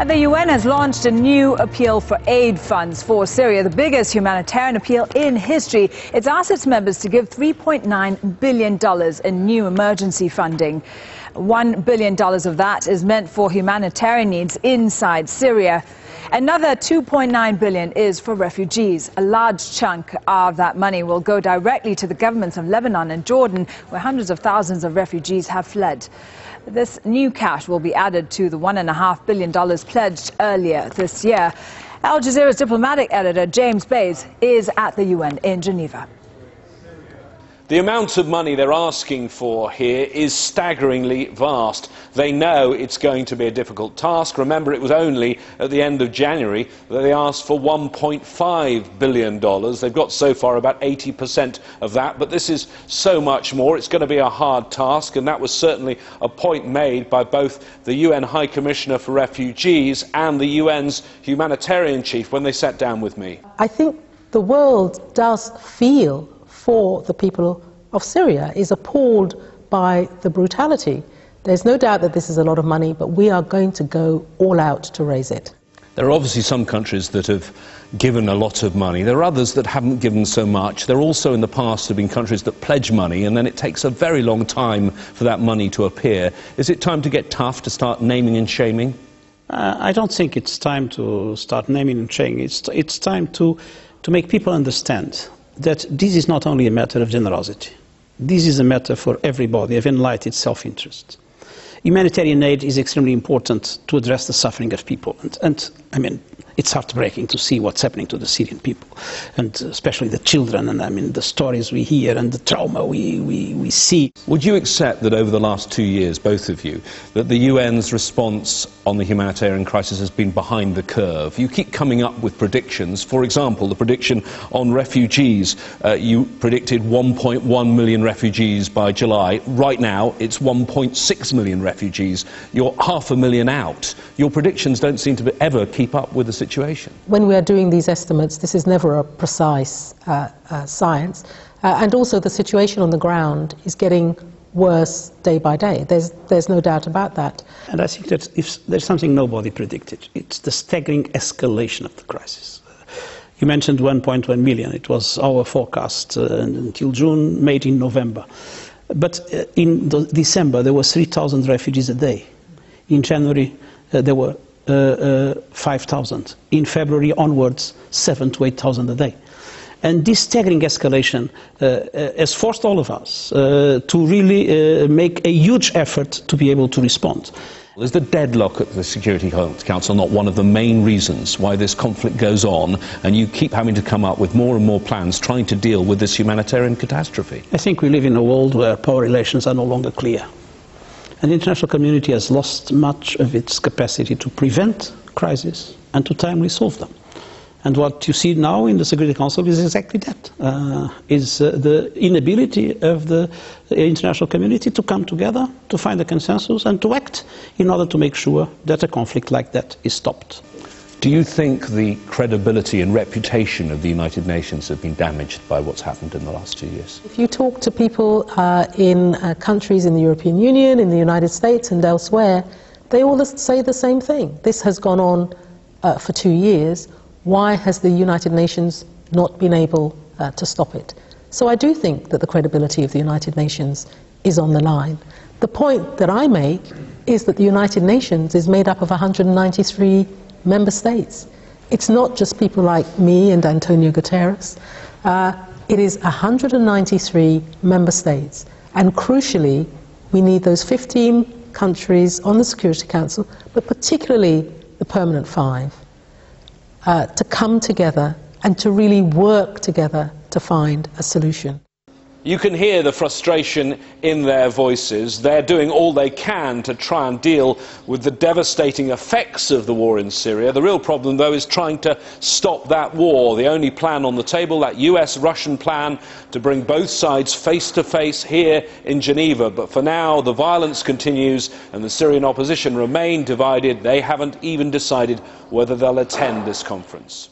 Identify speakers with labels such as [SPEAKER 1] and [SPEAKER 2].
[SPEAKER 1] And the UN has launched a new appeal for aid funds for Syria, the biggest humanitarian appeal in history. It's asked its members to give $3.9 billion in new emergency funding. $1 billion of that is meant for humanitarian needs inside Syria. Another $2.9 billion is for refugees. A large chunk of that money will go directly to the governments of Lebanon and Jordan, where hundreds of thousands of refugees have fled. This new cash will be added to the $1.5 billion pledged earlier this year. Al Jazeera's diplomatic editor, James Bays, is at the UN in Geneva.
[SPEAKER 2] The amount of money they're asking for here is staggeringly vast. They know it's going to be a difficult task. Remember, it was only at the end of January that they asked for $1.5 billion. They've got so far about 80% of that, but this is so much more. It's going to be a hard task, and that was certainly a point made by both the UN High Commissioner for Refugees and the UN's humanitarian chief when they sat down with me.
[SPEAKER 3] I think the world does feel for the people of Syria, is appalled by the brutality. There's no doubt that this is a lot of money, but we are going to go all out to raise it.
[SPEAKER 4] There are obviously some countries that have given a lot of money. There are others that haven't given so much. There also in the past have been countries that pledge money and then it takes a very long time for that money to appear. Is it time to get tough, to start naming and shaming?
[SPEAKER 5] I don't think it's time to start naming and shaming. It's time to make people understand that this is not only a matter of generosity. This is a matter for everybody of enlightened self-interest. Humanitarian aid is extremely important to address the suffering of people. And I mean, it's heartbreaking to see what's happening to the Syrian people, and especially the children, and I mean, the stories we hear and the trauma we see.
[SPEAKER 4] Would you accept that over the last 2 years, both of you, that the UN's response on the humanitarian crisis has been behind the curve? You keep coming up with predictions. For example, the prediction on refugees. You predicted 1.1 million refugees by July. Right now, it's 1.6 million refugees. You're 500,000 out. Your predictions don't seem to ever keep up with the situation.
[SPEAKER 3] When we are doing these estimates, this is never a precise science. And also the situation on the ground is getting worse day by day. There's no doubt about that.
[SPEAKER 5] And I think that if there's something nobody predicted, it's the staggering escalation of the crisis. You mentioned 1.1 million. It was our forecast until June, made in November. But in December, there were 3,000 refugees a day. In January, there were 5,000. In February onwards, 7,000 to 8,000 a day. And this staggering escalation has forced all of us to really make a huge effort to be able to respond.
[SPEAKER 4] Is the deadlock at the Security Council not one of the main reasons why this conflict goes on and you keep having to come up with more and more plans trying to deal with this humanitarian catastrophe?
[SPEAKER 5] I think we live in a world where power relations are no longer clear. And the international community has lost much of its capacity to prevent crises and to timely solve them. And what you see now in the Security Council is exactly that, is the inability of the international community to come together, to find a consensus and to act in order to make sure that a conflict like that is stopped.
[SPEAKER 4] Do you think the credibility and reputation of the United Nations have been damaged by what's happened in the last 2 years?
[SPEAKER 3] If you talk to people in countries in the European Union, in the United States and elsewhere, they all say the same thing. This has gone on for 2 years. Why has the United Nations not been able to stop it? So I do think that the credibility of the United Nations is on the line. The point that I make is that the United Nations is made up of 193 member states. It's not just people like me and António Guterres. It is 193 member states. And crucially, we need those 15 countries on the Security Council, but particularly the permanent 5. To come together and to really work together to find a solution.
[SPEAKER 2] You can hear the frustration in their voices. They're doing all they can to try and deal with the devastating effects of the war in Syria. The real problem, though, is trying to stop that war. The only plan on the table, that US-Russian plan to bring both sides face to face here in Geneva. But for now, the violence continues and the Syrian opposition remain divided. They haven't even decided whether they'll attend this conference.